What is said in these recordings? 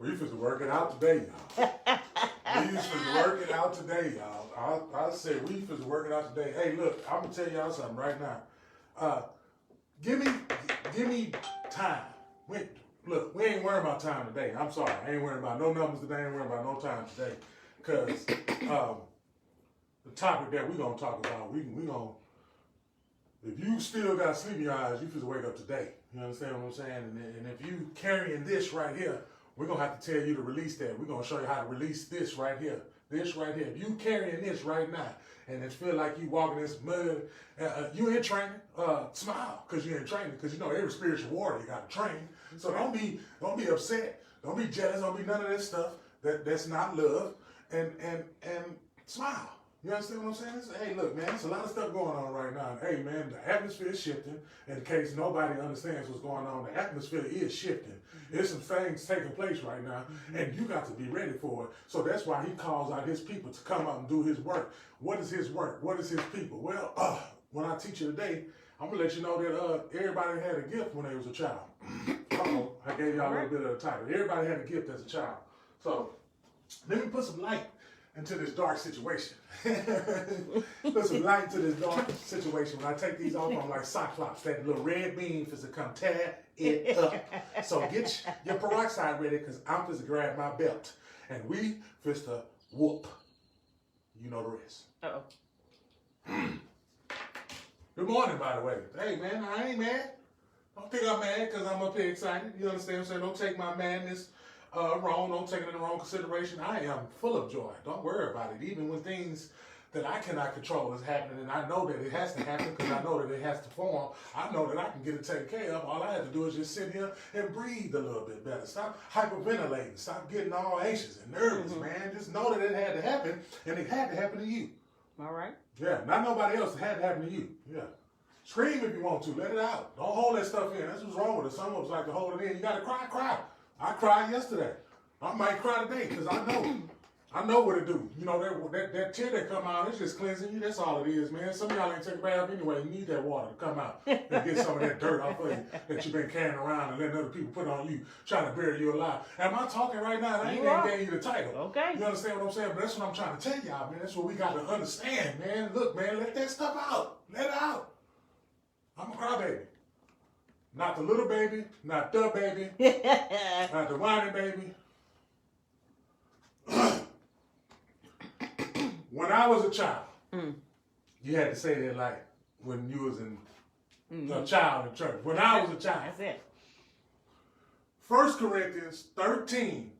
We finna work it out today, y'all. We finna work it out today, y'all. I said we finna work it out today. Hey, look, I'm gonna tell y'all something right now. Give me time. Look, we ain't worrying about time today. I'm sorry, I ain't worrying about no numbers today. I ain't worrying about no time today, cause the topic that we gonna talk about, we gonna. If you still got sleep in your eyes, you finna wake up today. You understand what I'm saying? And if you carrying this right here, we're going to have to tell you to release that. We're going to show you how to release this right here. This right here. If you carrying this right now, and it feel like you walking this mud, you in training, smile, because you're in training. Because you know every spiritual warrior you got to train. So don't be upset. Don't be jealous. Don't be none of this stuff that's not love. And smile. You understand what I'm saying? Hey, look, man, there's a lot of stuff going on right now. Hey, man, the atmosphere is shifting. In case nobody understands what's going on, the atmosphere is shifting. There's some things taking place right now, and you got to be ready for it. So that's why he calls out his people to come out and do his work. What is his work? What is his people? Well, when I teach you today, I'm going to let you know that everybody had a gift when they was a child. I gave y'all a little bit of a title. Everybody had a gift as a child. So let me put some light into this dark situation. Put some light into this dark situation. When I take these off, I'm like Cyclops. That little red beam is to come tear it up. So get your peroxide ready, because I'm just to grab my belt. And we fist to whoop. You know the rest. Uh-oh. Good morning, by the way. Hey, man, I ain't mad. Don't think I'm mad because I'm up here excited. You understand what I'm saying? Don't take my madness wrong. Don't take it in the wrong consideration. I am full of joy. Don't worry about it. Even when things that I cannot control is happening, and I know that it has to happen because I know that it has to form, I know that I can get it taken care of. All I have to do is just sit here and breathe a little bit better. Stop hyperventilating. Stop getting all anxious and nervous, man. Just know that it had to happen, and it had to happen to you. All right. Yeah, not nobody else. It had to happen to you. Yeah. Scream if you want to. Let it out. Don't hold that stuff in. That's what's wrong with it. Some of us like to hold it in. You got to cry. I cried yesterday. I might cry today because I know what to do. You know, that tear that come out, it's just cleansing you. That's all it is, man. Some of y'all ain't take a bath anyway. You need that water to come out and get some of that dirt off of you that you've been carrying around and letting other people put on you, trying to bury you alive. Am I talking right now? I ain't even gave you the title. Okay. You understand what I'm saying? But that's what I'm trying to tell y'all, man. That's what we got to understand, man. Look, man, let that stuff out. Let it out. I'm a crybaby. Not the little baby, not the baby, not the whining baby. When I was a child, you had to say that like when you was a child in church. When I was a child. That's it. 1 Corinthians 13,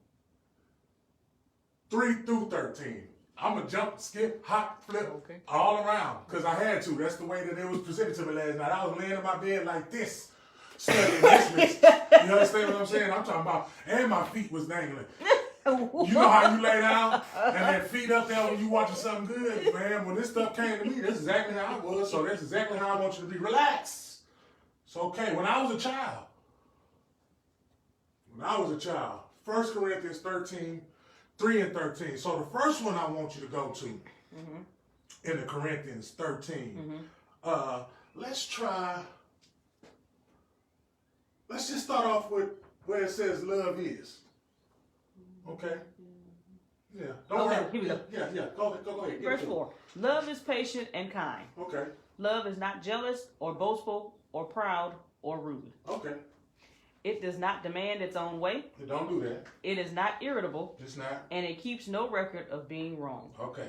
3 through 13. I'm going to jump, skip, hop, flip, all around because I had to. That's the way that it was presented to me last night. I was laying in my bed like this, studying this. You understand what I'm saying? I'm talking about, and my feet was dangling. You know how you lay down and that feet up there when you watching something good, man. When this stuff came to me, that's exactly how I was. So that's exactly how I want you to be. Relax. It's okay. When I was a child, 1 Corinthians 13, 3 and 13. So the first one I want you to go to in the Corinthians 13. Let's just start off with where it says love is. Okay. Yeah. Don't worry. Here we go. Yeah. Go ahead. Verse 4. Love is patient and kind. Okay. Love is not jealous or boastful or proud or rude. Okay. It does not demand its own way. Don't do that. It is not irritable. It's not. And it keeps no record of being wrong. Okay.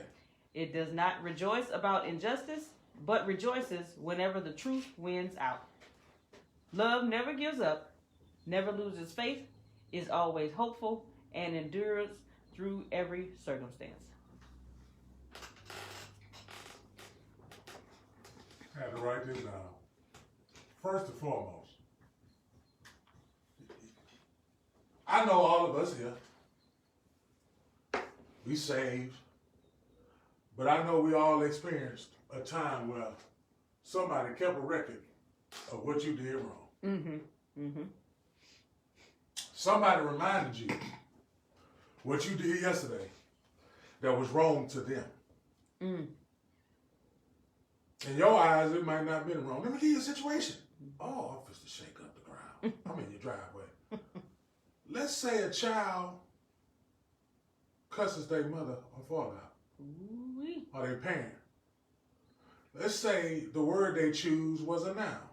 It does not rejoice about injustice, but rejoices whenever the truth wins out. Love never gives up, never loses faith, is always hopeful, and endures through every circumstance. I had to write this down. First and foremost, I know all of us here, we saved, but I know we all experienced a time where somebody kept a record of what you did wrong. Somebody reminded you what you did yesterday that was wrong to them. In your eyes, it might not have been wrong. Let me give you a situation. Oh, I'm supposed to shake up the ground. I'm in your driveway. Let's say a child cusses their mother or father out? Ooh-wee. Or their parent? Let's say the word they choose was a noun.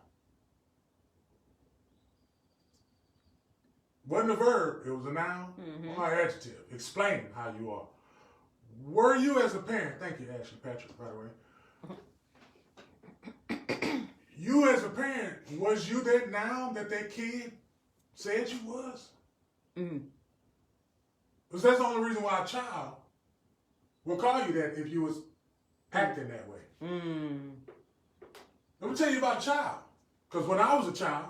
Wasn't a verb, it was a noun or an adjective, explaining how you are. Were you as a parent, thank you, Ashley Patrick, by the way. You as a parent, was you that noun that kid said you was? Because that's the only reason why a child will call you that if you was acting that way. Let me tell you about a child. Because when I was a child,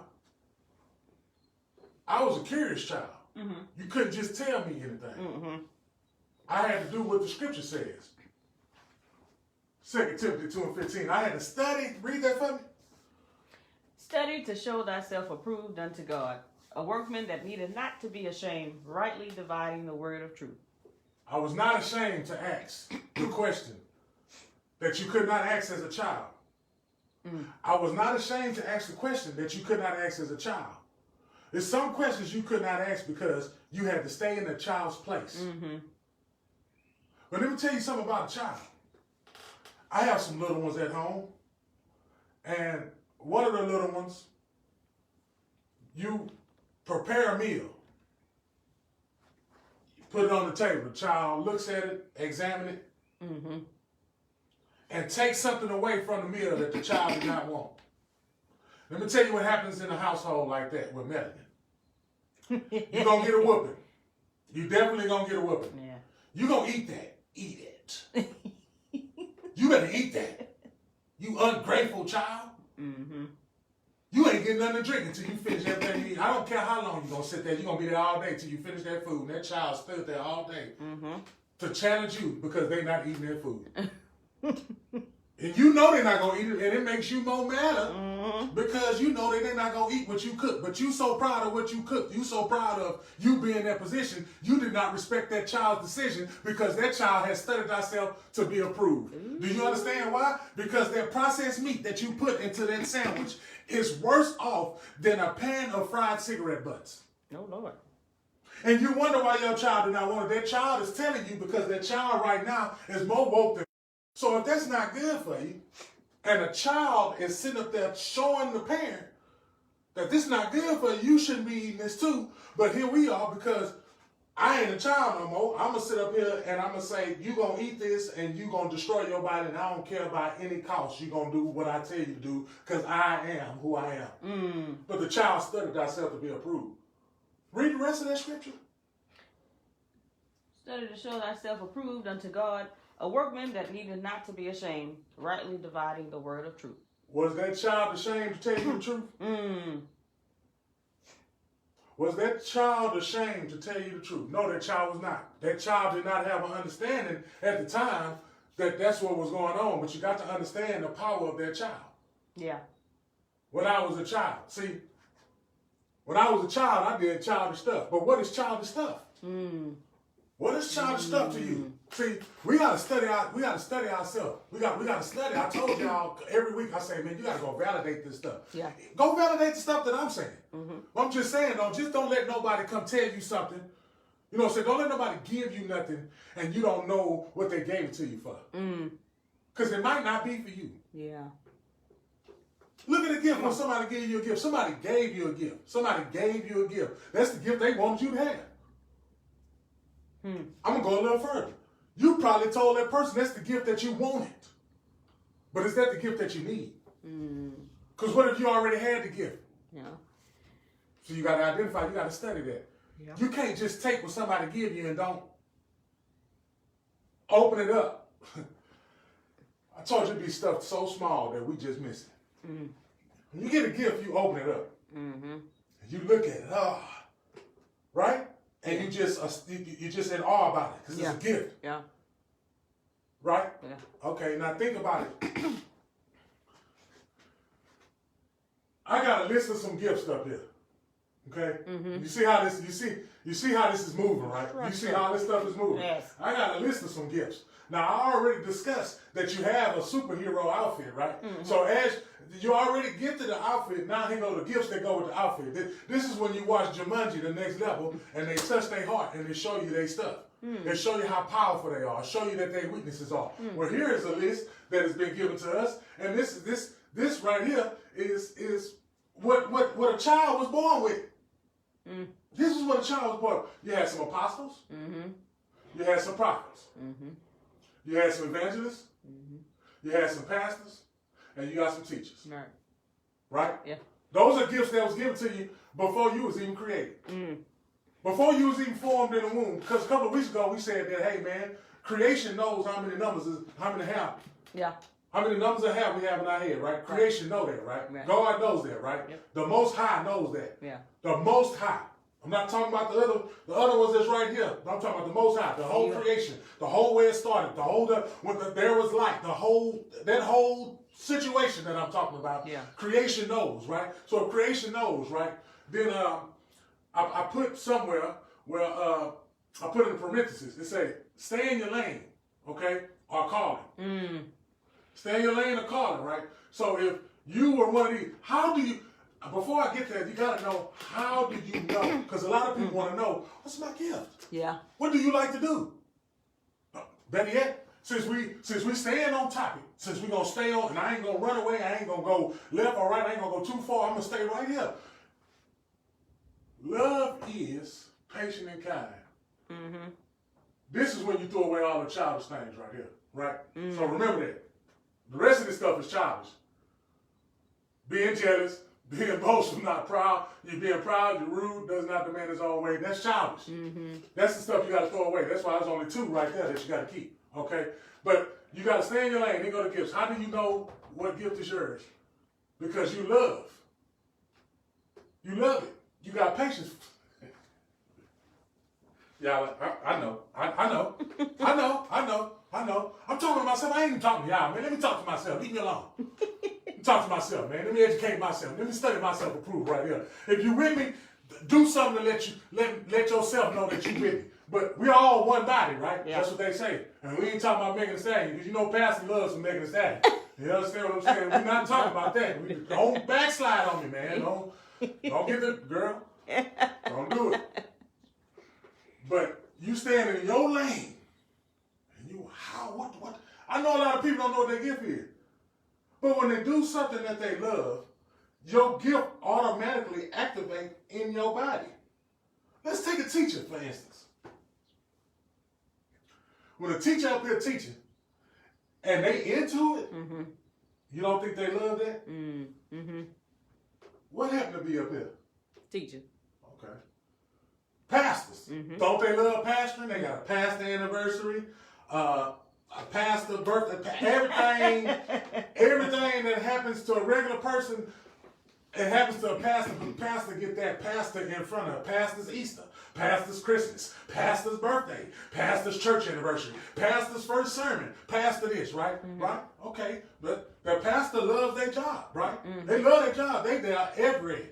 I was a curious child. You couldn't just tell me anything. I had to do what the scripture says. 2 Timothy 2:15. I had to study. Read that for me. Study to show thyself approved unto God, a workman that needeth not to be ashamed, rightly dividing the word of truth. I was not ashamed to ask the question that you could not ask as a child. I was not ashamed to ask the question that you could not ask as a child. There's some questions you could not ask because you had to stay in a child's place. But let me tell you something about a child. I have some little ones at home, and one of the little ones, you prepare a meal. You put it on the table. The child looks at it, examines it, and takes something away from the meal that the child did not want. Let me tell you what happens in a household like that with Melanie. You're going to get a whooping. You definitely going to get a whooping. Yeah. You're going to eat that. Eat it. You better eat that. You ungrateful child. You ain't getting nothing to drink until you finish everything you eat. I don't care how long you're going to sit there. You're going to be there all day till you finish that food. And that child stood there all day to challenge you because they're not eating their food. And you know they're not going to eat it, and it makes you more madder because you know that they're not going to eat what you cook. But you so proud of what you cooked. You so proud of you being in that position. You did not respect that child's decision because that child has studied thyself to be approved. Do you understand why? Because that processed meat that you put into that sandwich is worse off than a pan of fried cigarette butts. Oh, Lord. And you wonder why your child did not want it. That child is telling you because that child right now is more woke than. So if that's not good for you, and a child is sitting up there showing the parent that this is not good for you, you shouldn't be eating this too. But here we are because I ain't a child no more. I'm going to sit up here and I'm going to say, you're going to eat this and you're going to destroy your body and I don't care about any cost. You're going to do what I tell you to do because I am who I am. But the child studied thyself to be approved. Read the rest of that scripture. Study to show thyself approved unto God, a workman that needeth not to be ashamed, rightly dividing the word of truth. Was that child ashamed to tell you the truth? Was that child ashamed to tell you the truth? No, that child was not. That child did not have an understanding at the time that that's what was going on. But you got to understand the power of that child. Yeah. When I was a child. See, when I was a child, I did childish stuff. But what is childish stuff? What is childish stuff to you? See, we gotta study ourselves. We gotta study. I told y'all every week, I say, man, you gotta go validate this stuff. Yeah. Go validate the stuff that I'm saying. I'm just saying, don't let nobody come tell you something. You know what I'm saying? Don't let nobody give you nothing and you don't know what they gave it to you for. Because it might not be for you. Yeah. Look at a gift when somebody gave you a gift. Somebody gave you a gift. Somebody gave you a gift. That's the gift they wanted you to have. I'm going to go a little further. You probably told that person that's the gift that you wanted. But is that the gift that you need? Because what if you already had the gift? Yeah. So you got to identify, you got to study that. Yeah. You can't just take what somebody give you and don't open it up. I told you it'd be stuff so small that we just miss it. When you get a gift, you open it up. You look at it, right? And you just in awe about it because it's a gift. Yeah. Right? Yeah. Okay, now think about it. I got a list of some gifts up here. Okay? You see how this you see how this is moving, right? You see how this stuff is moving. Yes. I got a list of some gifts. Now I already discussed that you have a superhero outfit, right? So as you already gifted the outfit, now here go the gifts that go with the outfit. This is when you watch Jumanji, The Next Level, and they touch their heart and they show you their stuff. It show you how powerful they are. It show you that their weaknesses are. Well, here is a list that has been given to us, and this right here is what a child was born with. This is what a child was born with. You had some apostles. You had some prophets. You had some evangelists. You had some pastors, and you got some teachers. Right? Yeah. Those are gifts that was given to you before you was even created. Before you was even formed in the womb. Because a couple of weeks ago we said that, hey man, creation knows how many numbers how many have. Yeah. How many numbers of have we have in our head, right? Creation know that, right? God knows that, right? Yep. The Most High knows that. Yeah. The Most High. I'm not talking about the other ones that's right here. I'm talking about the Most High, the whole creation, the whole way it started, when there was light, that whole situation that I'm talking about. Yeah. Creation knows, right? So if creation knows, right? Then I put somewhere where I put in parentheses. It say, stay in your lane, okay, or calling. Stay in your lane or calling, right? So if you were one of these, how do you? Before I get there, you gotta know, how did you know? Because a lot of people want to know, what's my gift? Yeah. What do you like to do? Better yet, since we staying on topic, since we gonna stay on, and I ain't gonna run away, I ain't gonna go left or right, I ain't gonna go too far, I'm gonna stay right here. Love is patient and kind. This is when you throw away all the childish things right here, right? So remember that. The rest of this stuff is childish. Being jealous, being boastful, not proud. You're being proud, you're rude, does not demand his own way. That's childish. That's the stuff you got to throw away. That's why there's only 2 right there that you got to keep. Okay? But you got to stay in your lane. Then go to gifts. How do you know what gift is yours? Because you love. You love it. You got patience. Y'all, I know. I'm talking to myself. I ain't even talking to y'all, man. Let me talk to myself. Leave me alone. Talk to myself, man. Let me educate myself. Let me study myself approved right here. If you with me, do something to let yourself know that you with me. But we all one body, right? Yeah. That's what they say. And we ain't talking about Megan Thee Stallion, because you know Pastor loves some Megan Thee Stallion. You understand what I'm saying? We're not talking about that. Don't backslide on me, man. Don't get the girl. Don't do it. But you standing in your lane, and what? I know a lot of people don't know what their gift is. But when they do something that they love, your gift automatically activates in your body. Let's take a teacher, for instance. When a teacher up here teaching, and they into it, you don't think they love that? What happened to be up here? Teacher. Okay. Pastors. Don't they love pastoring? They got a pastor anniversary, a pastor birthday, everything that happens to a regular person, it happens to a pastor. But the pastor get that pastor in front of pastor's Easter, pastor's Christmas, pastor's birthday, pastor's church anniversary, pastor's first sermon, pastor this, right? Right? Okay. But the pastor loves their job, right? They love their job. They there every.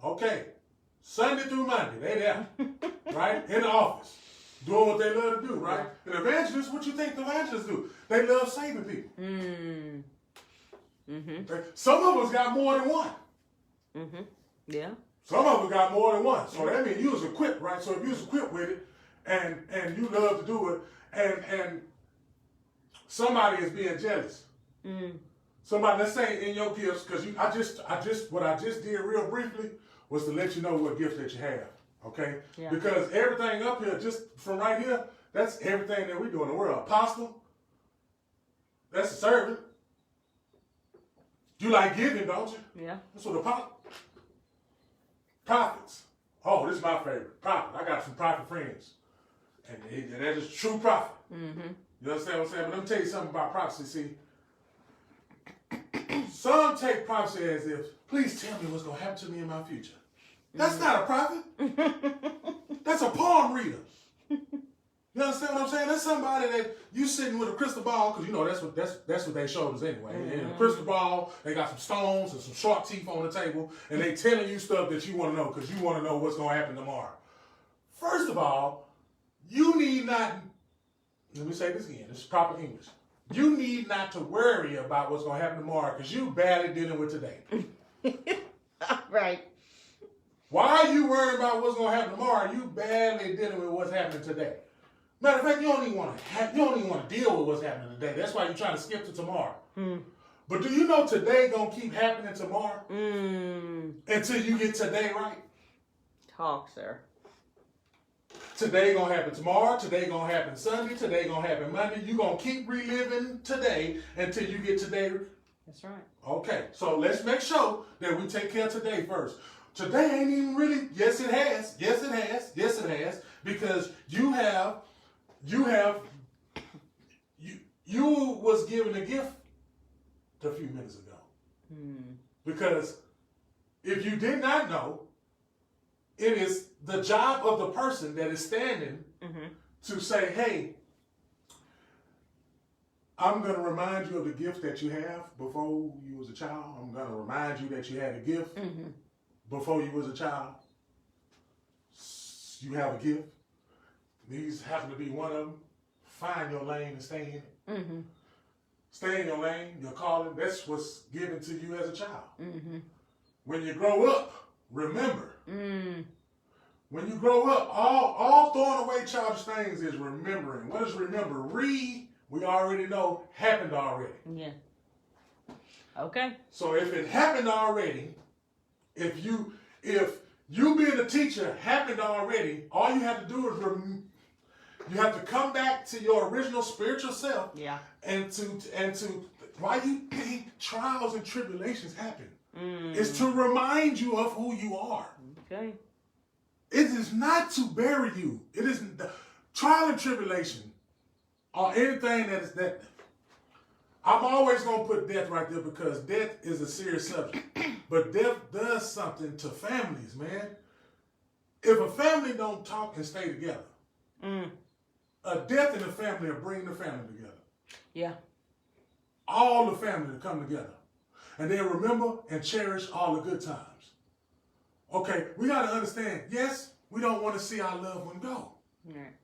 Okay. Sunday through Monday, they there, right? In the office. Doing what they love to do, right? And evangelists, what you think the evangelists do? They love saving people. Some of us got more than one. Yeah. Some of us got more than one. So that means you was equipped, right? So if you was equipped with it and you love to do it and somebody is being jealous. Somebody, let's say in your gifts, because what I just did real briefly was to let you know what gift that you have. Okay? Yeah. Because everything up here, just from right here, that's everything that we do in the world. Apostle, that's a servant. You like giving, don't you? Yeah. That's what prophets. Oh, this is my favorite. Prophet. I got some prophet friends. And that is true prophet. You understand what I'm saying? But let me tell you something about prophecy. See, some take prophecy as if, please tell me what's going to happen to me in my future. That's not a prophet. That's a palm reader. You understand what I'm saying? That's somebody that you sitting with a crystal ball, because you know that's what they showed us anyway. In a crystal ball, they got some stones and some sharp teeth on the table, and they telling you stuff that you want to know because you want to know what's going to happen tomorrow. First of all, you need not, let me say this again, this is proper English. You need not to worry about what's going to happen tomorrow because you barely dealing with today. Right. Why are you worrying about what's going to happen tomorrow? You barely dealing with what's happening today. Matter of fact, you don't even want to deal with what's happening today. That's why you're trying to skip to tomorrow. But do you know today gonna keep happening tomorrow? Until you get today right? Talk, sir. Today gonna happen tomorrow. Today gonna happen Sunday. Today gonna happen Monday. You gonna keep reliving today until you get today. That's right. Okay, so let's make sure that we take care of today first. Today ain't even really. Yes, it has. Yes, it has. Yes, it has. Because you was given a gift a few minutes ago. Because if you did not know, it is the job of the person that is standing to say, hey, I'm going to remind you of the gift that you have before you was a child. I'm going to remind you that you had a gift before you was a child. You have a gift. These happen to be one of them. Find your lane and stay in it. Stay in your lane, your calling. That's what's given to you as a child. When you grow up, remember. When you grow up, all throwing away childish things is remembering. What is remember? We already know, happened already. Yeah. Okay. So if it happened already, if you being a teacher happened already, all you have to do is you have to come back to your original spiritual self. Yeah. And to why you think trials and tribulations happen. It's to remind you of who you are. Okay. It is not to bury you. It isn't the trial and tribulation or anything that is that. I'm always going to put death right there because death is a serious subject. But death does something to families, man. If a family don't talk and stay together, a death in the family will bring the family together. Yeah. All the family to come together. And they'll remember and cherish all the good times. Okay, we got to understand, yes, we don't want to see our loved one go. Right.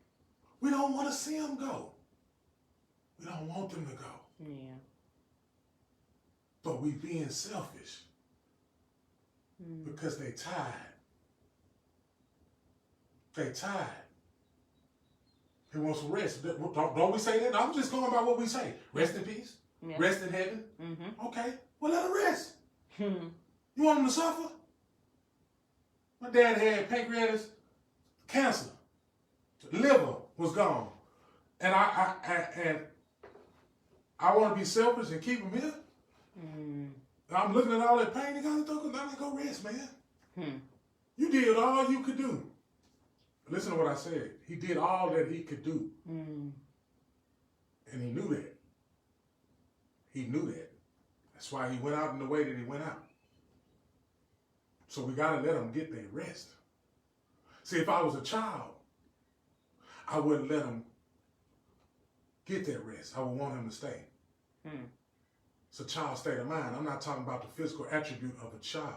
We don't want to see them go. We don't want them to go. Yeah. But we being selfish because they tired. They tired. They want some rest. Don't we say that? I'm just going by what we say. Rest in peace. Yeah. Rest in heaven. Okay, well let them rest. You want them to suffer? My dad had pancreatic cancer. The liver was gone. And I want to be selfish and keep him here. I'm looking at all that pain. They gotta go rest, man. You did all you could do. Listen to what I said. He did all that he could do. And he knew that. He knew that. That's why he went out in the way that he went out. So we got to let him get their rest. See, if I was a child, I wouldn't let him get that rest. I would want him to stay. It's a child's state of mind. I'm not talking about the physical attribute of a child.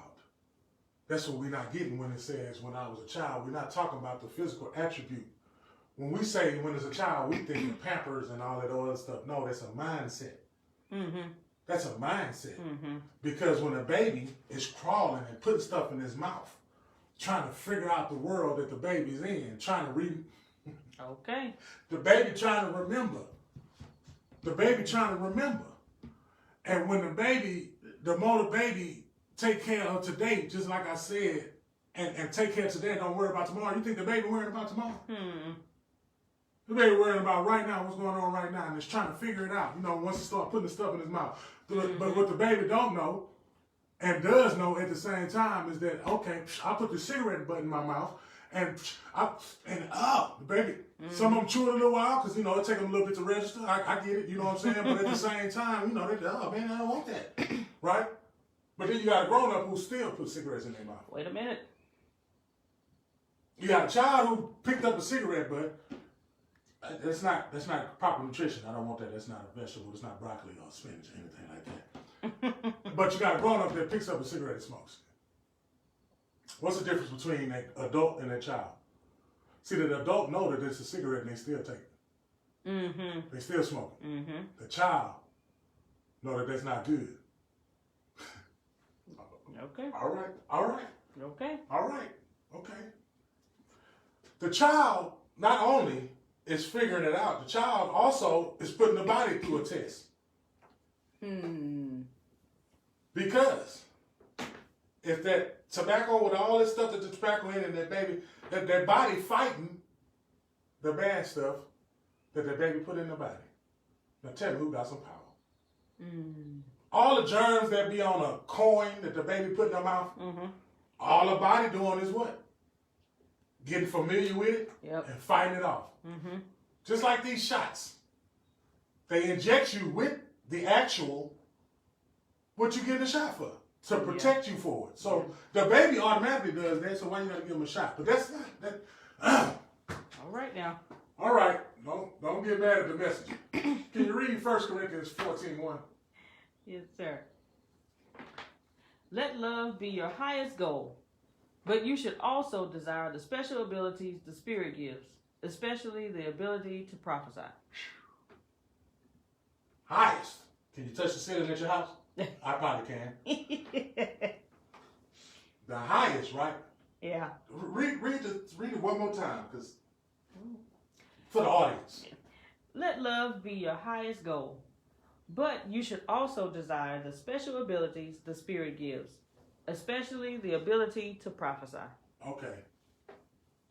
That's what we're not getting when it says when I was a child. We're not talking about the physical attribute. When we say when as a child, we think of Pampers and all that other stuff. No, that's a mindset. That's a mindset. Because when a baby is crawling and putting stuff in his mouth, trying to figure out the world that the baby's in, trying to read. Okay. The baby trying to remember. The baby trying to remember. And when the more the baby take care of today, just like I said, and take care of today, don't worry about tomorrow. You think the baby worrying about tomorrow? The baby worrying about right now, what's going on right now, and is trying to figure it out, once he start putting the stuff in his mouth. But what the baby don't know, and does know at the same time, is that, okay, I put the cigarette butt in my mouth, and the baby, some of them chew it a little while, because, it take them a little bit to register. I get it, you know what I'm saying? But at the same time, they oh, man, I don't want that, right? But then you got a grown-up who still puts cigarettes in their mouth. Wait a minute. You got a child who picked up a cigarette, but that's not proper nutrition. I don't want that. That's not a vegetable. It's not broccoli or spinach or anything like that. But you got a grown-up that picks up a cigarette and smokes. What's the difference between an adult and a child? See, the adult know that it's a cigarette and they still take it. They still smoke it. The child know that that's not good. Okay. All right. Okay. All right. Okay. The child not only is figuring it out. The child also is putting the body through a test. Because if that tobacco with all this stuff that the tobacco in and that baby, that body fighting the bad stuff that the baby put in the body. Now tell me who got some power. All the germs that be on a coin that the baby put in their mouth, all the body doing is what? Getting familiar with it and fighting it off. Just like these shots. They inject you with the actual, what you getting a shot for, to protect you for it. So the baby automatically does that, so why you gotta give them a shot? But that's not, that. All right now. All right, don't get mad at the message. Can you read 1 Corinthians 14:1? Yes, sir. Let love be your highest goal, but you should also desire the special abilities the Spirit gives, especially the ability to prophesy. Highest. Can you touch the ceiling at your house? I probably can. The highest, right? Yeah. Read it one more time, because for the audience. Let love be your highest goal, but you should also desire the special abilities the Spirit gives, especially the ability to prophesy. Okay.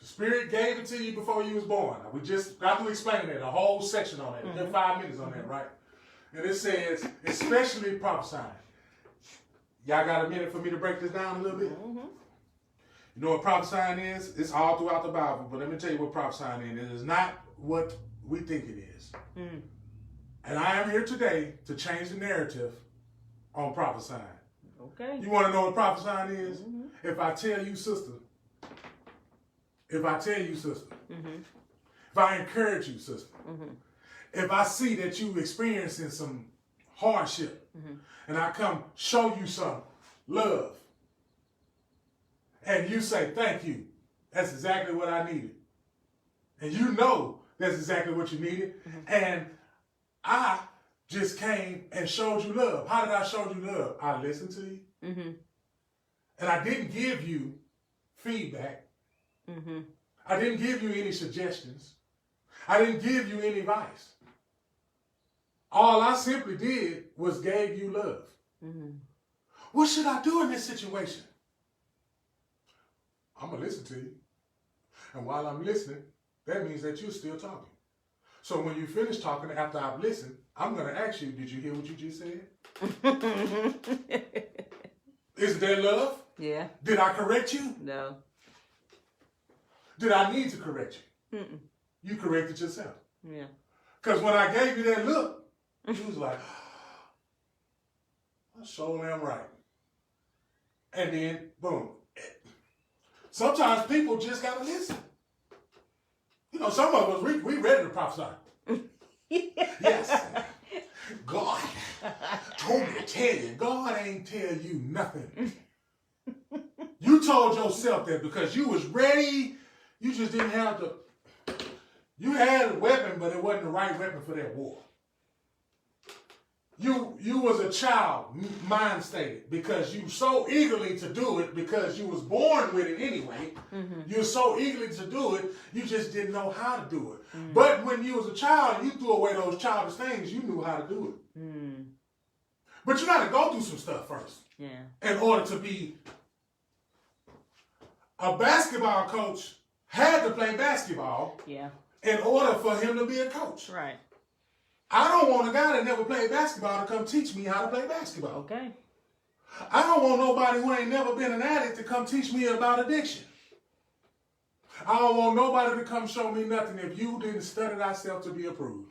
The Spirit gave it to you before you was born. We just got to explain that, a whole section on that. Just 5 minutes on that, right? And it says, especially prophesying. Y'all got a minute for me to break this down a little bit? You know what prophesying is? It's all throughout the Bible, but let me tell you what prophesying is. It is not what we think it is. And I am here today to change the narrative on prophesying. Okay. You want to know what prophesying is? If I tell you, sister, if I encourage you, sister, if I see that you experiencing some hardship, and I come show you some love, and you say, thank you, that's exactly what I needed. And you know that's exactly what you needed. And I just came and showed you love. How did I show you love? I listened to you. And I didn't give you feedback. I didn't give you any suggestions. I didn't give you any advice. All I simply did was gave you love. What should I do in this situation? I'm going to listen to you. And while I'm listening, that means that you're still talking. So when you finish talking after I've listened, I'm going to ask you, did you hear what you just said? Is that love? Yeah. Did I correct you? No. Did I need to correct you? You corrected yourself. Yeah. Because when I gave you that look, you was like, I sure am right. And then, boom. Sometimes people just got to listen. You know, some of us, we ready to prophesy. Yes. God told me to tell you. God ain't tell you nothing. You told yourself that because you was ready. You just didn't have the... You had a weapon, but it wasn't the right weapon for that war. You was a child, mind stated, because you so eagerly to do it, because you was born with it anyway. You were so eagerly to do it, you just didn't know how to do it. But when you was a child and you threw away those childish things, you knew how to do it. But you got to go through some stuff first. In order to be a basketball coach, had to play basketball. In order for him to be a coach. Right. I don't want a guy that never played basketball to come teach me how to play basketball. Okay. I don't want nobody who ain't never been an addict to come teach me about addiction. I don't want nobody to come show me nothing if you didn't study thyself to be approved.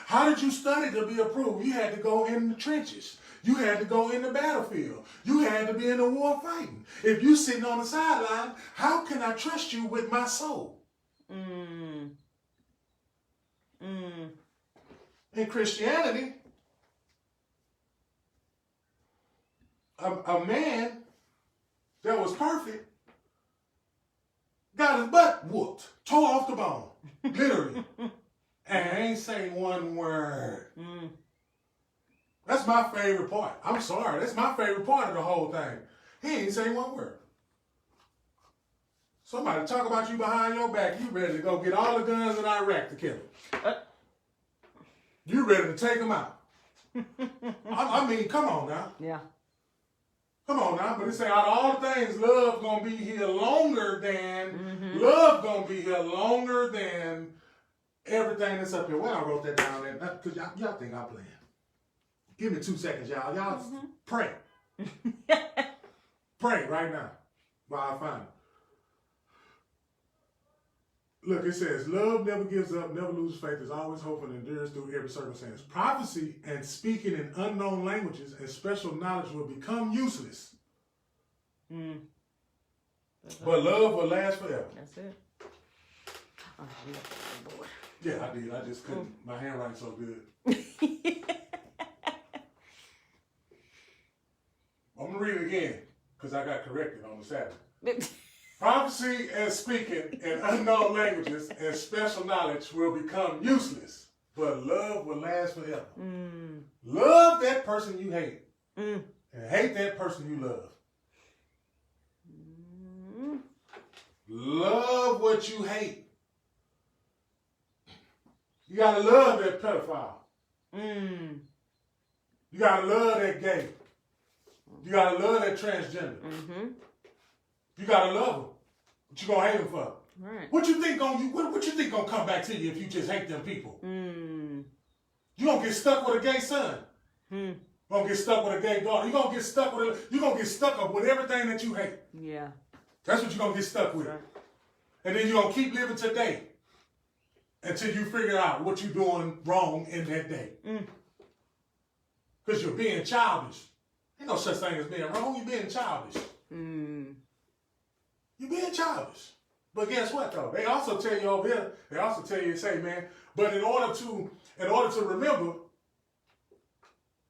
How did you study to be approved? You had to go in the trenches. You had to go in the battlefield. You had to be in the war fighting. If you sitting on the sideline, how can I trust you with my soul? In Christianity, a man that was perfect got his butt whooped, tore off the bone, literally, and ain't say one word. That's my favorite part. I'm sorry, that's my favorite part of the whole thing. He ain't say one word. Somebody talk about you behind your back. You ready to go get all the guns in Iraq to kill them. You ready to take them out. I mean, come on now. Yeah. Come on now. But it say out of all the things, love gonna be here longer than love gonna be here longer than everything that's up here. Well, I wrote that down there because y'all think I'm playing. Give me 2 seconds, y'all. Y'all pray. Pray right now while I find it. Look, it says, love never gives up, never loses faith, is always hopeful and endures through every circumstance. Prophecy and speaking in unknown languages and special knowledge will become useless. But love will last forever. That's it. Oh, yeah, I did. I just couldn't. My handwriting's so good. I'm going to read it again because I got corrected on the Sabbath. Prophecy and speaking in unknown languages and special knowledge will become useless, but love will last forever. Love that person you hate, and hate that person you love. Love what you hate. You gotta love that pedophile. You gotta love that gay. You gotta love that transgender. You gotta love them. What you gonna hate them for? Right. What you think gonna come back to you if you just hate them people? You gonna get stuck with a gay son. You gonna get stuck with a gay daughter. You gonna get stuck with everything that you hate. Yeah. That's what you're gonna get stuck with. Right. And then you're gonna keep living today until you figure out what you're doing wrong in that day. Because you're being childish. Ain't no such thing as being wrong. You're being childish. You're being childish. But guess what though? They also tell you over here, say, man, but in order to remember,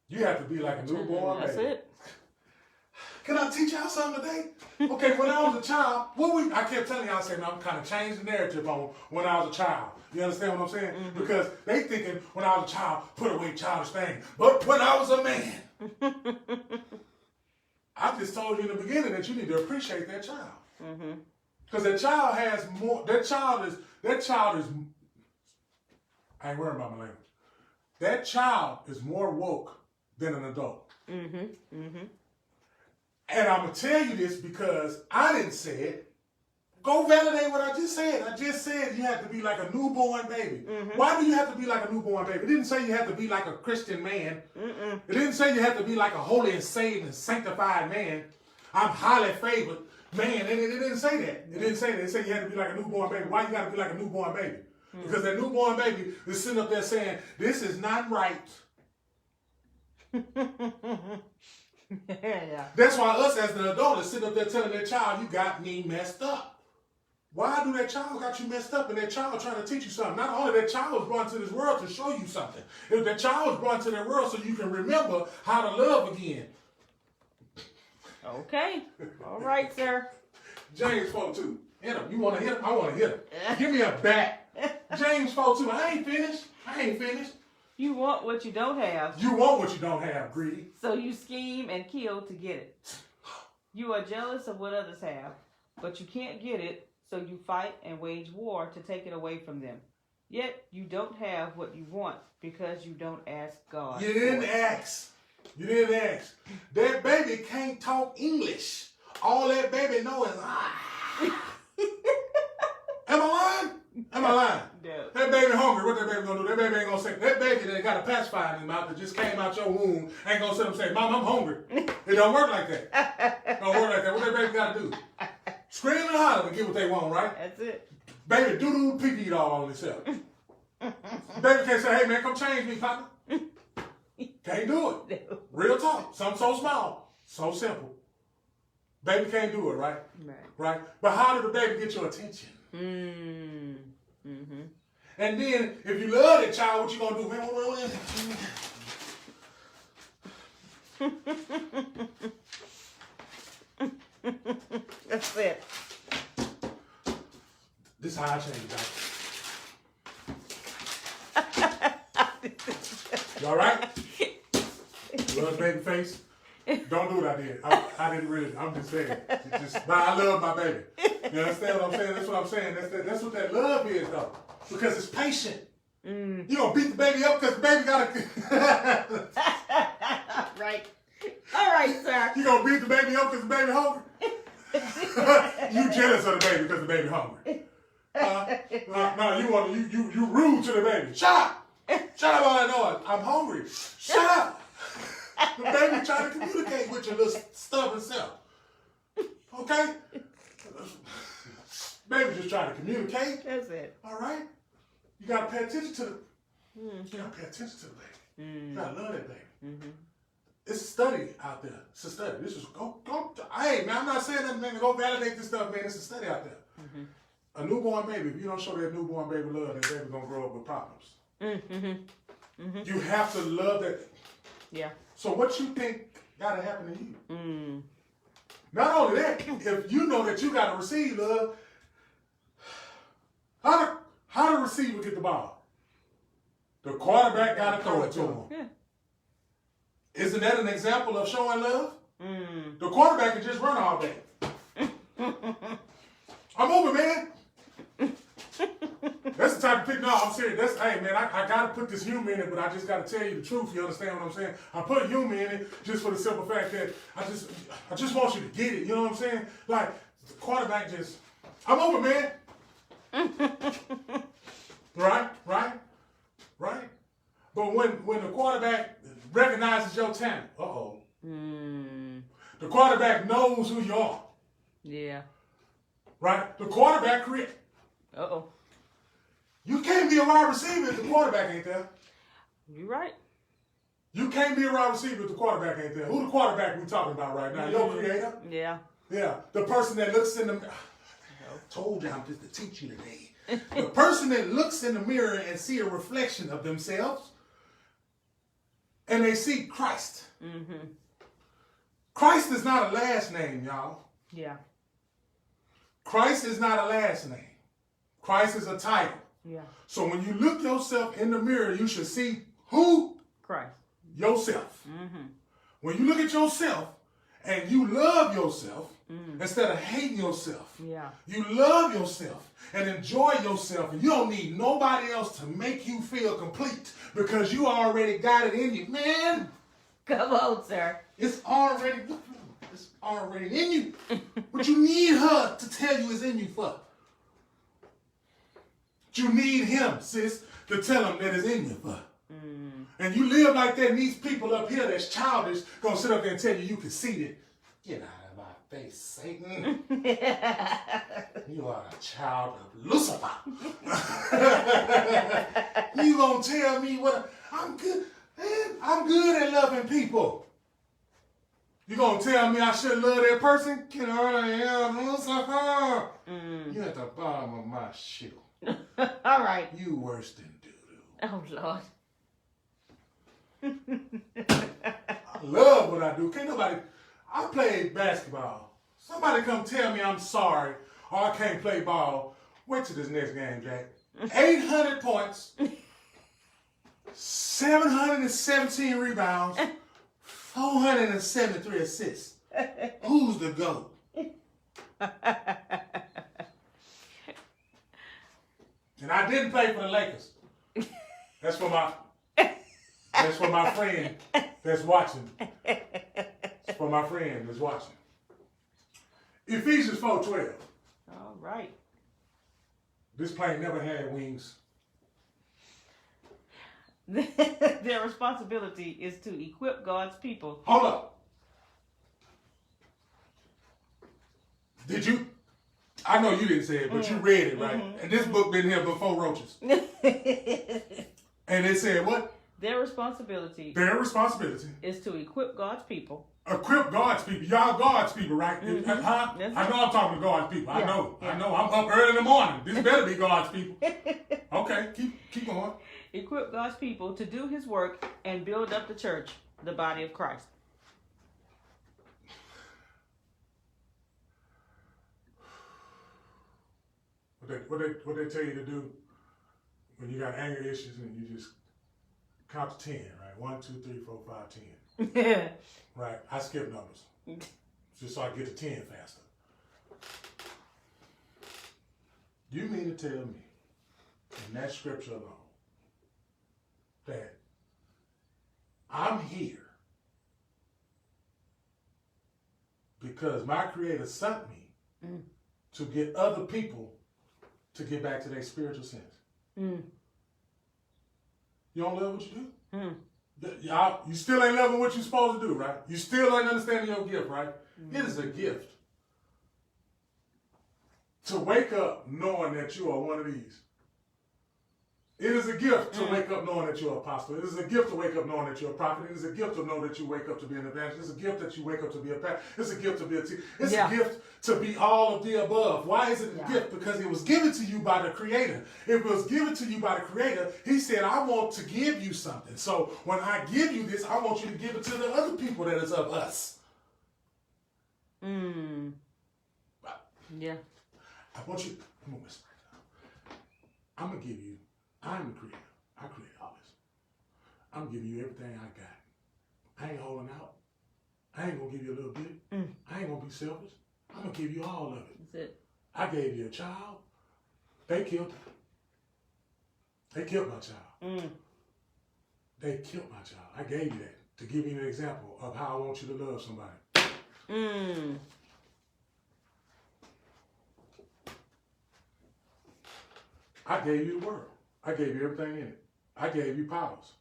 you have to be like a newborn baby. That's it. Can I teach y'all something today? Okay, when I was a child, I kept telling y'all, saying I'm kind of changed the narrative on when I was a child. You understand what I'm saying? Because they thinking when I was a child, put away childish things. But when I was a man, I just told you in the beginning that you need to appreciate that child. Because that child has more, that child is, I ain't worrying about my language. That child is more woke than an adult. And I'm going to tell you this because I didn't say it. Go validate what I just said. I just said you have to be like a newborn baby. Why do you have to be like a newborn baby? It didn't say you have to be like a Christian man. It didn't say you have to be like a holy and saved and sanctified man. I'm highly favored man. It didn't say that. It didn't say that. It said you had to be like a newborn baby. Why you got to be like a newborn baby? Because that newborn baby is sitting up there saying, this is not right. Yeah. That's why us as an adult is sitting up there telling that child, you got me messed up. Why do that child got you messed up and that child trying to teach you something? Not only that child was brought to this world to show you something. If that child was brought to that world so you can remember how to love again. Okay. All right, sir. James 4:2. Hit him. You want to hit him? I want to hit him. Give me a bat. James 4:2. I ain't finished. You want what you don't have. You want what you don't have, greedy. So you scheme and kill to get it. You are jealous of what others have, but you can't get it, so you fight and wage war to take it away from them. Yet you don't have what you want because you don't ask God. You didn't ask. That baby can't talk English. All that baby knows is Am I lying? No. That baby hungry. What that baby gonna do? That baby ain't gonna say. That baby that got a pacifier in his mouth that just came out your womb ain't gonna sit up and say, Mom, I'm hungry. It don't work like that. Don't work like that. What that baby gotta do? Scream and holler to get what they want, right? That's it. Baby doo-doo pee-pee all on himself. Baby can't say, hey man, come change me, Papa. Can't do it. No. Real talk. Something so small, so simple. Baby can't do it, right? Right. But how did the baby get your attention? And then, if you love that child, what you gonna do? That's it. This is how I change it. You all right? Love baby face? Don't do what I did. I didn't really. I'm just saying. But I love my baby. You understand what I'm saying? That's what I'm saying. That's what that love is, though. Because it's patient. You don't beat the baby up because the baby got to... Right. All right, sir. You gonna beat the baby up because the baby hungry? You jealous of the baby because the baby hungry. No, you rude to the baby. Shut up! Shut up all I know. I'm hungry. Shut up! The baby trying to communicate with your little stubborn self. Okay? Baby just trying to communicate. That's it. All right? You gotta pay attention to the you gotta pay attention to the baby. You gotta love that baby. It's a study out there. It's a study. This is hey man, I'm not saying that man to go validate this stuff, man. It's a study out there. A newborn baby, if you don't show that newborn baby love, that baby's gonna grow up with problems. You have to love that. Yeah. So what you think gotta happen to you? Not only that, if you know that you gotta receive love, how the receiver get the ball? The quarterback gotta throw it to him. Yeah. Isn't that an example of showing love? The quarterback can just run all day. I'm over, man. That's the type of pick. No, I'm serious. Hey, man, I got to put this humor in it, but I just got to tell you the truth. You understand what I'm saying? I put humor in it just for the simple fact that I just want you to get it. You know what I'm saying? Like, the quarterback just, I'm over, man. Right? But when the quarterback recognizes your talent, the quarterback knows who you are. Yeah. Right? The quarterback creates. You can't be a wide receiver if the quarterback ain't there. You're right. You can't be a wide receiver if the quarterback ain't there. Who the quarterback we talking about right now? Your creator? Yeah. Yeah. The person that looks in the mirror. I told you I'm just to teach you today. The person that looks in the mirror and see a reflection of themselves and they see Christ. Christ is not a last name, y'all. Yeah. Christ is not a last name. Christ is a title. Yeah. So when you look yourself in the mirror, you should see who? Christ. Yourself. When you look at yourself and you love yourself instead of hating yourself, you love yourself and enjoy yourself, and you don't need nobody else to make you feel complete because you already got it in you. Man, come on, sir. It's already in you. What you need her to tell you is in you for. You need him, sis, to tell him that it's in you for. And you live like that, and these people up here that's childish gonna sit up there and tell you can see it. Get out of my face, Satan. You are a child of Lucifer. You gonna tell me what I'm good? Man, I'm good at loving people. You gonna tell me I should love that person? Get out of here, Lucifer. You at the bottom of my shoe. All right. You worse than doo-doo. Oh, Lord. I love what I do. Can't nobody... I play basketball. Somebody come tell me I'm sorry or I can't play ball. Wait till this next game, Jack. 800 points, 717 rebounds, 473 assists. Who's the GOAT? And I didn't play for the Lakers. That's for my friend that's watching. It's for my friend that's watching. Ephesians 4:12. All right. This plane never had wings. Their responsibility is to equip God's people. Hold up. Did you? I know you didn't say it, but you read it, right? And this book been here before roaches. And it said what? Their responsibility is to equip God's people. Equip God's people. Y'all God's people, right? Huh? I know I'm talking to God's people. Yeah. I know. I'm up early in the morning. This better be God's people. Okay, keep going. Equip God's people to do his work and build up the church, the body of Christ. What they tell you to do when you got anger issues and you just count to 10, right? 1, 2, 3, 4, 5, 10. Right? I skip numbers just so I get to 10 faster. You mean to tell me, in that scripture alone, that I'm here because my Creator sent me to get other people to get back to their spiritual sense? You don't love what you do? Y'all, you still ain't loving what you're supposed to do, right? You still ain't understanding your gift, right? It is a gift to wake up knowing that you are one of these. It is a gift to wake up knowing that you're an apostle. It is a gift to wake up knowing that you're a prophet. It is a gift to know that you wake up to be an evangelist. It's a gift that you wake up to be a pastor. It's a gift to be a teacher. It's a gift to be all of the above. Why is it a gift? Because it was given to you by the Creator. It was given to you by the Creator. He said, I want to give you something. So when I give you this, I want you to give it to the other people that is of us. Yeah. I want you, I'm going to whisper it now. I'm going to give you, I'm the Creator. I created all this. I'm giving you everything I got. I ain't holding out. I ain't going to give you a little bit. I ain't going to be selfish. I'm going to give you all of it. That's it. I gave you a child. They killed her. They killed my child. They killed my child. I gave you that to give you an example of how I want you to love somebody. I gave you the world. I gave you everything in it. I gave you powers,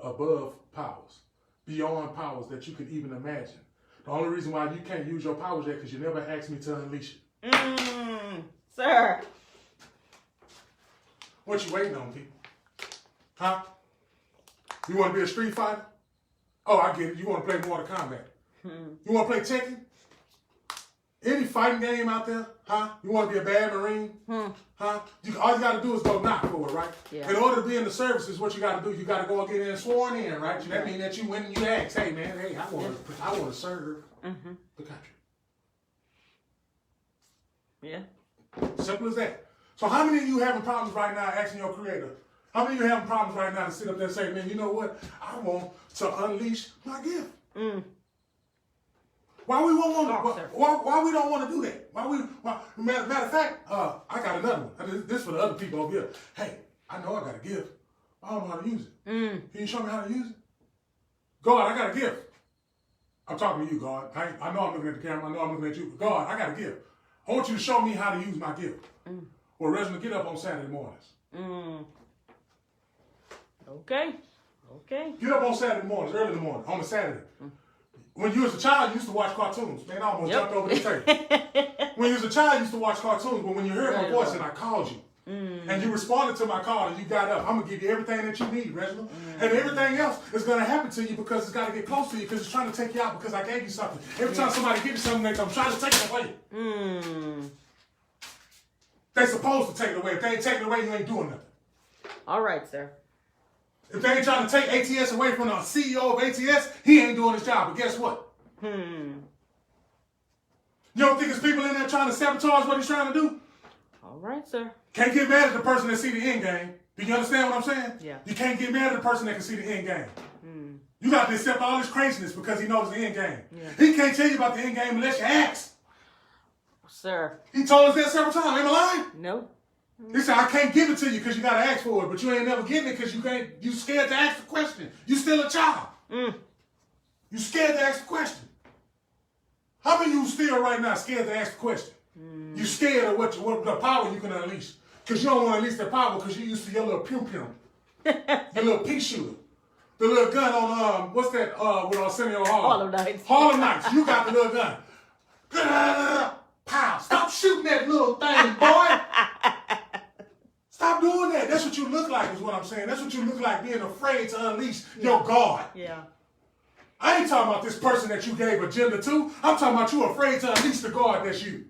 above powers, beyond powers that you could even imagine. The only reason why you can't use your powers yet because you never asked me to unleash it. Sir. What you waiting on, people? Huh? You want to be a street fighter? Oh, I get it. You want to play Mortal Kombat? You want to play Tekken? Any fighting game out there? Huh? You want to be a bad Marine? Huh? All you got to do is go knock for it, right? Yeah. In order to be in the services, what you got to do, you got to go and get in sworn in, right? That means that you went and you asked, hey, man, hey, I want to serve the country. Yeah. Simple as that. So how many of you having problems right now asking your Creator? How many of you having problems right now to sit up there and say, man, you know what? I want to unleash my gift. Why we won't want to? Why we don't want to do that? Matter of fact, I got another one. This for the other people over here. Hey, I know I got a gift. I don't know how to use it. Can you show me how to use it? God, I got a gift. I'm talking to you, God. I know I'm looking at the camera. I know I'm looking at you. But God, I got a gift. I want you to show me how to use my gift. Well, Reginald, get up on Saturday mornings. Okay. Get up on Saturday mornings, early in the morning, on a Saturday. When you was a child, you used to watch cartoons. Man, I almost jumped over the table. When you was a child, you used to watch cartoons, but when you heard my voice and I called you, and you responded to my call and you got up, I'm going to give you everything that you need, Reginald. And everything else is going to happen to you because it's got to get close to you because it's trying to take you out because I gave you something. Every time somebody gives you something, they come trying to take it away. They're supposed to take it away. If they ain't taking it away, you ain't doing nothing. All right, sir. If they ain't trying to take ATS away from the CEO of ATS, he ain't doing his job. But guess what? You don't think there's people in there trying to sabotage what he's trying to do? All right, sir. Can't get mad at the person that see the end game. Do you understand what I'm saying? Yeah. You can't get mad at the person that can see the end game. You got to accept all this craziness because he knows the end game. Yeah. He can't tell you about the end game unless you ask. Sir. He told us that several times. Am I lying? No. He said, I can't give it to you because you got to ask for it, but you ain't never getting it because you scared to ask the question. You still a child. You scared to ask the question. How many of you still right now scared to ask the question? You scared of what the power you can unleash because you don't want to unleash the power because you used to your little pew-pew. Your little pea shooter. The little gun on, what's that, with Arsenio Hall? Harlem Nights. Harlem Nights. You got the little gun. Pow. Stop shooting that little thing, boy. Stop doing that. That's what you look like is what I'm saying. That's what you look like, being afraid to unleash your God. Yeah. I ain't talking about this person that you gave agenda to. I'm talking about you afraid to unleash the God that's you.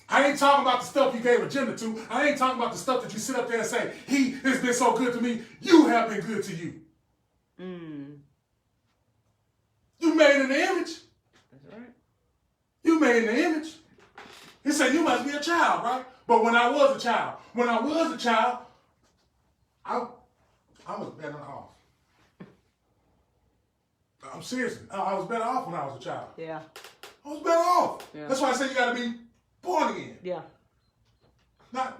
I ain't talking about the stuff you gave agenda to. I ain't talking about the stuff that you sit up there and say, he has been so good to me. You have been good to you. You made in the image. That's right. You made in the image. He said you must be a child, right? But when I was a child, I was better off. I'm serious. I was better off when I was a child. Yeah. I was better off. Yeah. That's why I said you got to be born again. Yeah. Not,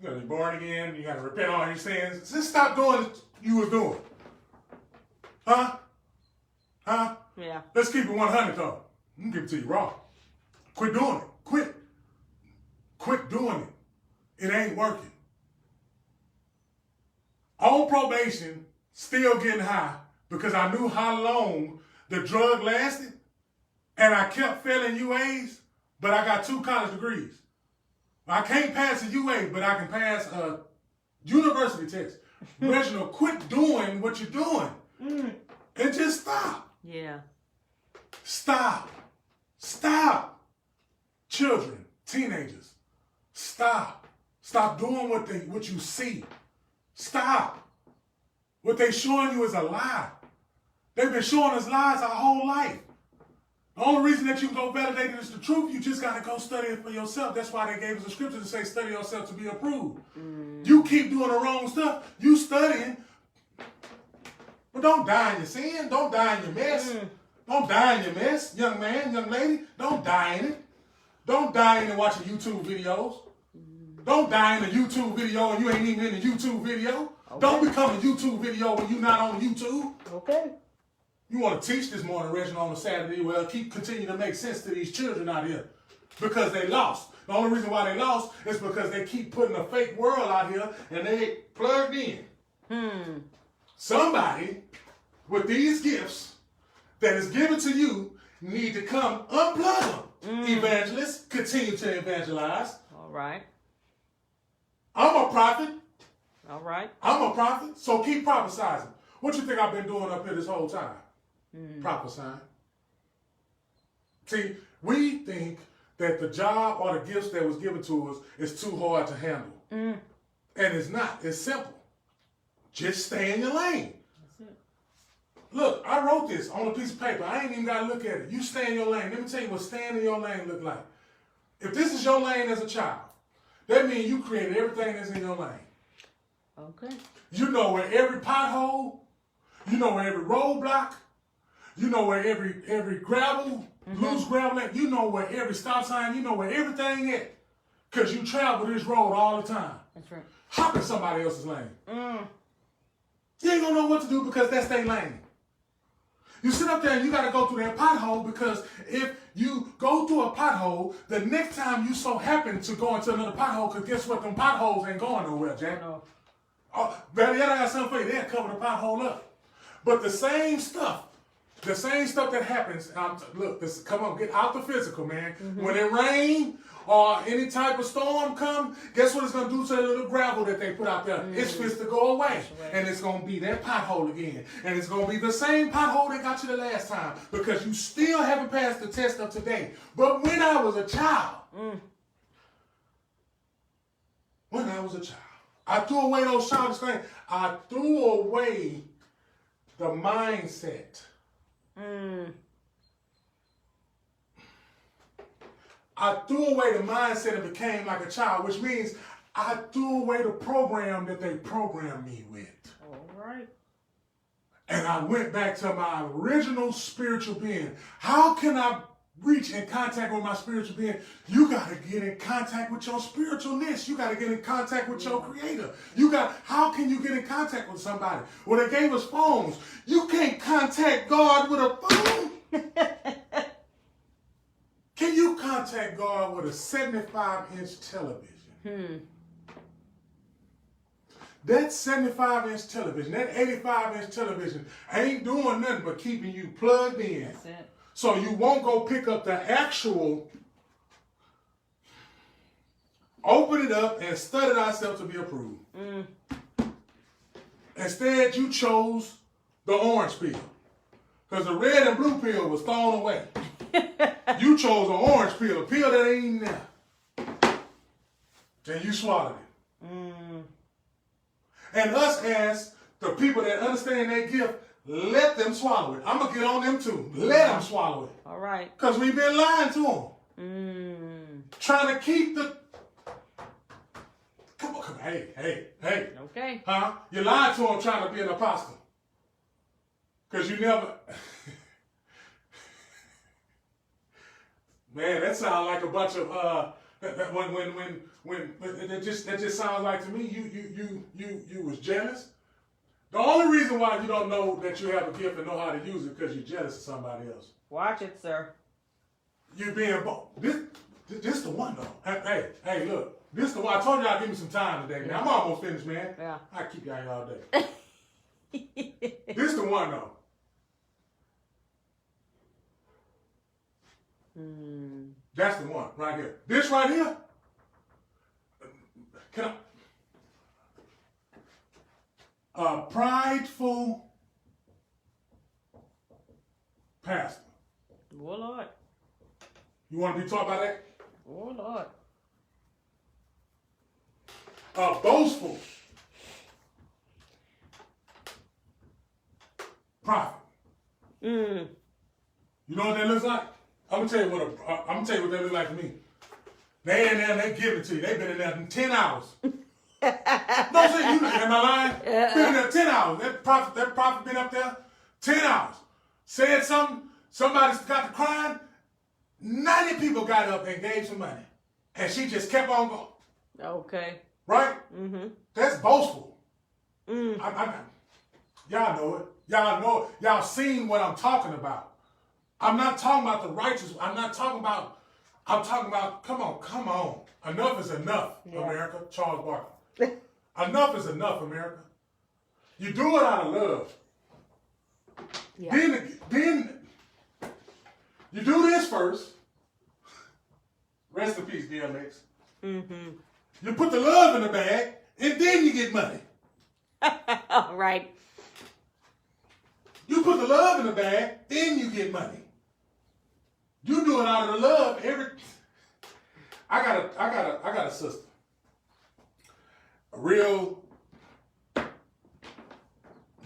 you gotta be born again, you gotta repent all your sins. Just stop doing what you was doing. Huh? Huh? Yeah. Let's keep it 100 though. I'm gonna give it to you raw. Quit doing it. Quit. Quit doing it. It ain't working. On probation, still getting high because I knew how long the drug lasted and I kept failing UAs, but I got 2 college degrees. I can't pass a UA, but I can pass a university test. Reginald, quit doing what you're doing and just stop. Yeah. Stop. Stop. Children, teenagers, stop. Stop doing what you see. Stop. What they showing you is a lie. They've been showing us lies our whole life. The only reason that you can go validate it is the truth. You just got to go study it for yourself. That's why they gave us a scripture to say, study yourself to be approved. You keep doing the wrong stuff. You studying. But don't die in your sin. Don't die in your mess. Don't die in your mess, young man, young lady. Don't die in it. Don't die in it watching YouTube videos. Don't die in a YouTube video and you ain't even in a YouTube video. Okay. Don't become a YouTube video when you're not on YouTube. Okay. You want to teach this morning, Reginald, on a Saturday. Well, continue to make sense to these children out here because they lost. The only reason why they lost is because they keep putting a fake world out here and they ain't plugged in. Somebody with these gifts that is given to you need to come unplug them. Evangelists, continue to evangelize. All right. I'm a prophet. All right. I'm a prophet, so keep prophesying. What you think I've been doing up here this whole time? Prophesying. See, we think that the job or the gifts that was given to us is too hard to handle. And it's not. It's simple. Just stay in your lane. That's it. Look, I wrote this on a piece of paper. I ain't even got to look at it. You stay in your lane. Let me tell you what staying in your lane look like. If this is your lane as a child, that means you created everything that's in your lane. Okay. You know where every pothole, you know where every roadblock, you know where every gravel, loose gravel at, you know where every stop sign, you know where everything is. Because you travel this road all the time. That's right. Hop in somebody else's lane. You ain't gonna know what to do because that's their lane. You sit up there and you gotta go through that pothole because if you go through a pothole, the next time you so happen to go into another pothole, because guess what? Them potholes ain't going nowhere, Jack. No. Oh, better yet, I got something for you. They'll cover the pothole up. But the same stuff that happens, look, come on, get out the physical, man. When it rains or any type of storm comes, guess what it's going to do to the little gravel that they put out there? It's supposed to go away. Right. And it's going to be that pothole again. And it's going to be the same pothole that got you the last time because you still haven't passed the test of today. But when I was a child, I threw away those childish things. I threw away the mindset. I threw away the mindset and became like a child, which means I threw away the program that they programmed me with. All right. And I went back to my original spiritual being. How can I reach in contact with my spiritual being? You got to get in contact with your spiritualness. You got to get in contact with your creator. How can you get in contact with somebody? Well, they gave us phones. You can't contact God with a phone. Can you contact God with a 75-inch television? That 75-inch television, that 85-inch television ain't doing nothing but keeping you plugged in. That's it. So you won't go pick up the actual, open it up and study thyself to be approved. Instead, you chose the orange pill. Because the red and blue pill was thrown away. You chose an orange pill, a pill that ain't even there. And you swallowed it. And us as the people that understand their gift, let them swallow it. I'm going to get on them too. Let them swallow it. All right. Because we've been lying to them. Trying to keep the... Come on. Hey. Okay. Huh? You lied to them trying to be an apostle. Because you never... Man, that sounds like a bunch of When that just sounds like to me you was jealous. The only reason why you don't know that you have a gift and know how to use it because you're jealous of somebody else. Watch it, sir. You being this the one though. Hey, look, this the one. I told y'all give me some time today, man. I'm almost finished, man. Yeah. I keep y'all here all day. This the one though. That's the one right here. This right here. Can I? Prideful pastor. Oh, Lord. You want to be taught by that? Oh, Lord. Boastful prophet. You know what that looks like? I'm gonna tell you what they look like to me. They in there and they give it to you. They've been in there in 10 hours. No, say you am I lying? Been in there 10 hours. That prophet been up there 10 hours. Said something, somebody got to crying. 90 people got up and gave some money. And she just kept on going. Okay. Right? That's boastful. Y'all know it. Y'all know it. Y'all seen what I'm talking about. I'm not talking about the righteous. I'm talking about, come on. Enough is enough, America. Charles Barkley. Enough is enough, America. You do it out of love. Yeah. Then you do this first. Rest in peace, DMX. You put the love in the bag, and then you get money. All right. You put the love in the bag, then you get money. You do it out of the love. I got a sister. A real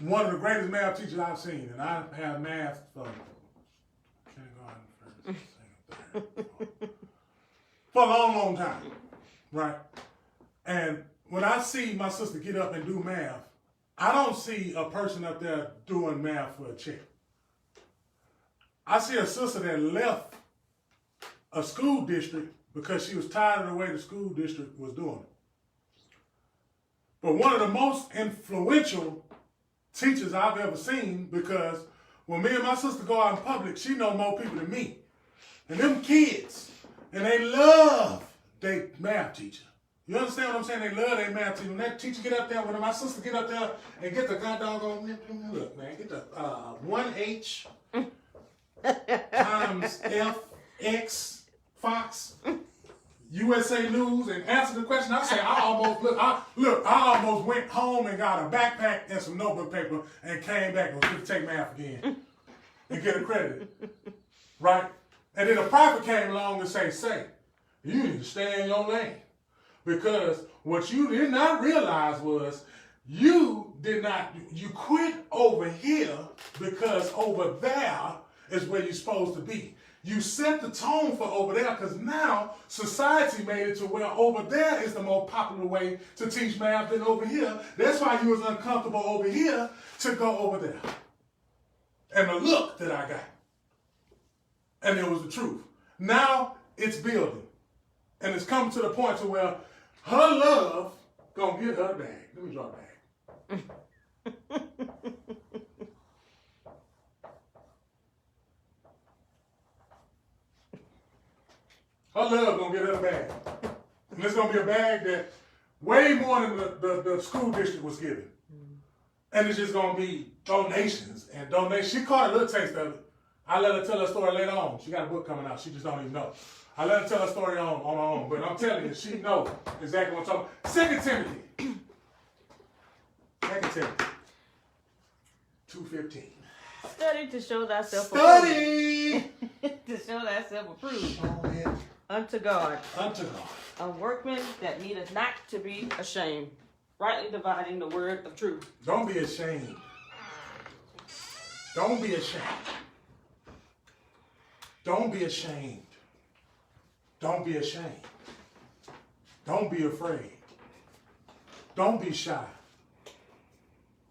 one of the greatest math teachers I've seen, and I have math from kindergarten, first, second, third, for a long, long time, right? And when I see my sister get up and do math, I don't see a person up there doing math for a check. I see a sister that left a school district because she was tired of the way the school district was doing it. But one of the most influential teachers I've ever seen, because when me and my sister go out in public, she know more people than me. And them kids, and they love their math teacher. You understand what I'm saying? They love their math teacher. When that teacher get up there, when my sister get up there and get the goddamn, look, man, get the 1H times FX Fox USA News and answer the question. I say I almost went home and got a backpack and some notebook paper and came back and was going to take math again and get accredited, right? And then a prophet came along and say, you need to stay in your lane, because what you did not realize was you quit over here because over there is where you're supposed to be. You set the tone for over there because now society made it to where over there is the more popular way to teach math than over here. That's why you was uncomfortable over here to go over there. And the look that I got. And it was the truth. Now it's building. And it's come to the point to where her love gonna get her bag. Let me draw a bag. Her love gonna get her bag. And it's gonna be a bag that way more than the school district was giving. And it's just gonna be donations and donations. She caught a little taste of it. I let her tell her story later on. She got a book coming out. She just don't even know. I let her tell her story on her own. But I'm telling you, she knows exactly what I'm talking about. 2 Timothy. 2 Timothy. 2:15. Study to show thyself Study! to show thyself approved. Oh, yeah. Unto God. Unto God. A workman that needeth not to be ashamed, rightly dividing the word of truth. Don't be ashamed. Don't be ashamed. Don't be ashamed. Don't be ashamed. Don't be afraid. Don't be shy.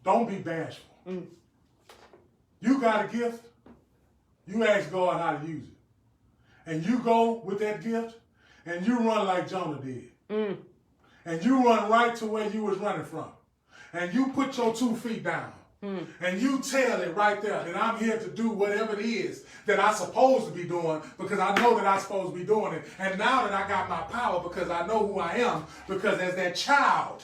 Don't be bashful. You got a gift, you ask God how to use it. And you go with that gift, and you run like Jonah did. And you run right to where you was running from. And you put your 2 feet down. And you tell it right there that I'm here to do whatever it is that I'm supposed to be doing because I know that I'm supposed to be doing it. And now that I got my power because I know who I am, because as that child,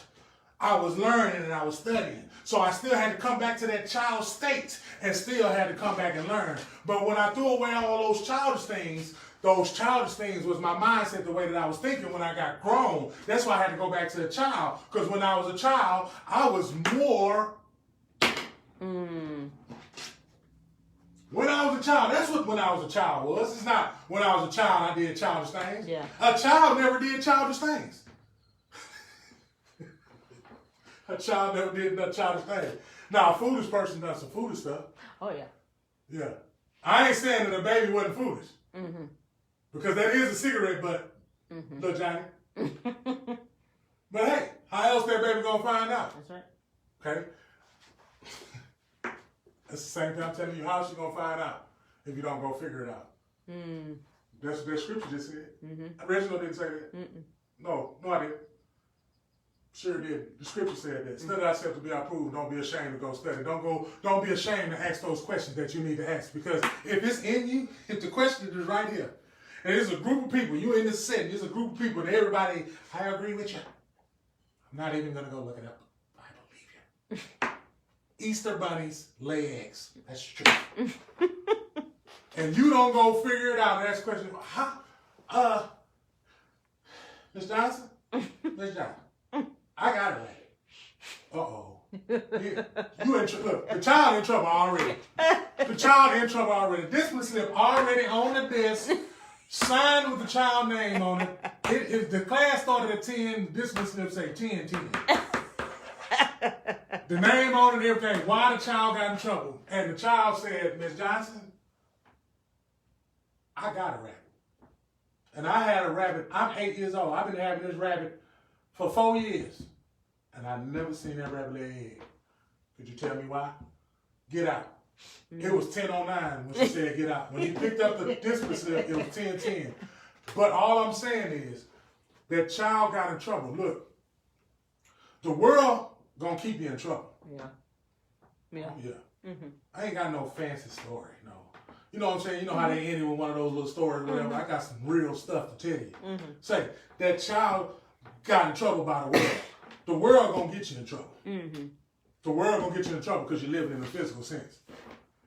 I was learning and I was studying. So I still had to come back to that child state and still had to come back and learn. But when I threw away all those childish things was my mindset, the way that I was thinking when I got grown. That's why I had to go back to the child. Because when I was a child, I was more... When I was a child, that's what when I was a child was. It's not when I was a child I did childish things. Yeah. A child never did childish things. A child never did no childish things. Now, a foolish person does some foolish stuff. Oh, yeah. Yeah. I ain't saying that a baby wasn't foolish. Because that is a cigarette butt, little Johnny. But hey, how else that baby gonna find out? That's right. Okay? That's the same thing I'm telling you. How she gonna find out if you don't go figure it out? That's what that scripture just said. Reginald didn't say that. No, I didn't. Sure did. The scripture said that. Study thyself to be approved. Don't be ashamed to go study. Don't be ashamed to ask those questions that you need to ask. Because if it's in you, if the question is right here, and there's a group of people, you in this setting, there's a group of people, and everybody, I agree with you. I'm not even gonna go look it up. I believe you. Easter bunnies lay eggs. That's true. And you don't go figure it out and ask questions. How? Miss Johnson? Miss Johnson, I got it right. Uh-oh. You in trouble. Look, the child in trouble already. The child in trouble already. Discipline slip already on the desk, signed with the child name on it. If the class started at 10, discipline slip say 10. The name on it and everything. Why the child got in trouble. And the child said, Miss Johnson, I got a rabbit. And I had a rabbit. I'm 8 years old. I've been having this rabbit for 4 years. And I never seen that rabbit lay an egg. Could you tell me why? Get out. It was 10:09 when she said get out. When he picked up the discipline slip, it was 10:10. But all I'm saying is, that child got in trouble. Look, the world gonna keep you in trouble. Yeah. I ain't got no fancy story, no. You know what I'm saying? You know how they ended with one of those little stories or whatever. I got some real stuff to tell you. Say, that child got in trouble by the world. The world gonna get you in trouble. The world gonna get you in trouble because you're living in a physical sense.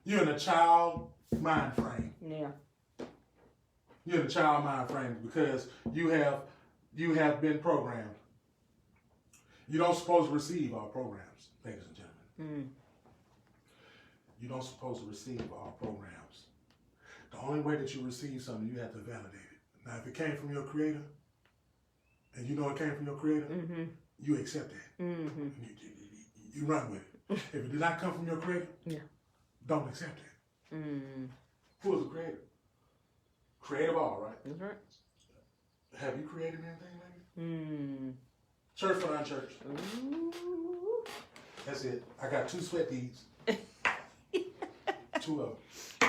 You're in a child mind frame. You're in a child mind frame because you have been programmed. You don't supposed to receive our programs, ladies and gentlemen. You don't supposed to receive our programs. The only way that you receive something, you have to validate it. Now, if it came from your creator, and you know it came from your creator, you accept that. You run with it. If it did not come from your creator, don't accept it. Who is the creator? Creator of all, right? That's right. Have you created anything, lady? Church or non-church? That's it. I got 2 sweat beads. 2 of them.